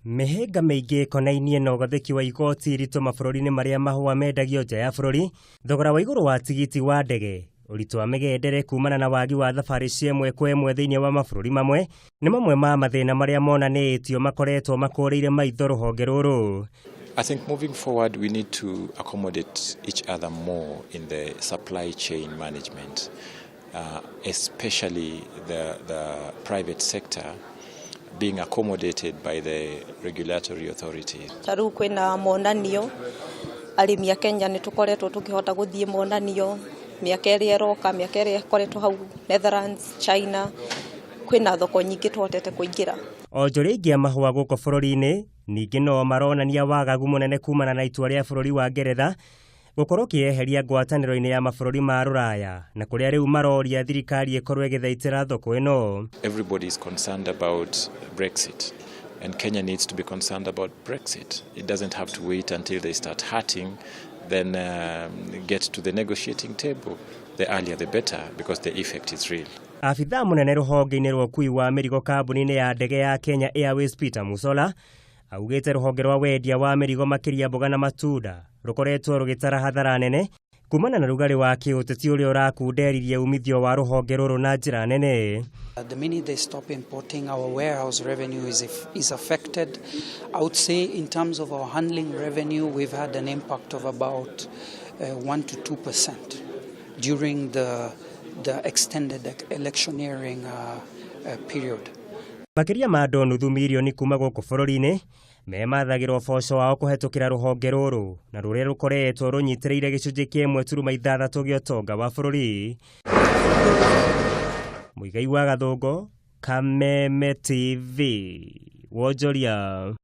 Mĩhĩnga mĩingĩ konainie na ũgathĩki wa igoti iritũ mabũrũri-inĩ marĩa mahũa mendagio nja ya bũrũri, thogora wa igũrũ wa tigiti wa ndege, ũritũ wa mĩgendere kumana na wagi wa thabarĩ cia ĩmwe kwa ĩmwe thĩinĩ wa mabũrũri mamwe, nĩ mamwe ma mathĩna marĩa monanĩtio makoretwo makũrĩire maitho rũhonge rũrũ. I think moving forward we need to accommodate each other more in the supply chain management, especially the private sector being accommodated by the regulatory authorities. Taru kwina monanio arimi a Kenya ni tukoretwo tukihota guthie monanio miaka ĩrĩa ĩroka miaka ĩrĩa ĩkoretwo hau Netherlands, China kwina thoko nyingĩ twotete kuingira. Onjoria ingĩ mahũa gũkũ bũrũri-inĩ ningĩ no maronania wagagu mũnene kumana na itua rĩa bũrũri wa Ngeretha gũkorwo kĩeheria ngwatanĩro-inĩ ya mabũrũri ma Rũraya na kũrĩa rĩu maroria thirikari ĩkorwo ĩgĩthaitĩra thoko ĩno. Everybody is concerned about Brexit and Kenya needs to be concerned about Brexit. It doesn't have to wait until they start hurting, then get to the negotiating table. The earlier the better because the effect is real. Afitha mũnene rũhonge-inĩ rwa ũkui wa mĩrigo kambuni-inĩ ya ndege ya Kenya Airways Peter Musola augĩte rũhonge rwa wendia wa mĩrigo makĩria mboga na matunda rũkoretwo rũgĩtara hathara nene kumana na rugarĩ wa kĩũteti ũrĩa ũrakunderirie umithio wa rũhonge rũrũ na njĩra nene. The minute they stop importing, our warehouse revenue is affected. I would say in terms of our handling revenue, we've had an impact of about 1 to 2% during the extended electioneering period. Makĩria ma andũ nuthu milioni kuma gũkũ bũrũri-inĩ memathagĩrwo boco wao kũhetũkĩra rũhonge rũrũ na rũrĩa rũkoretwo rũnyitĩrĩire gĩcunjĩ kĩa 1.6 gĩa ũtonga wa bũrũri. Mũigai wa Gathũngũ, Kameme TV, Wonjoria.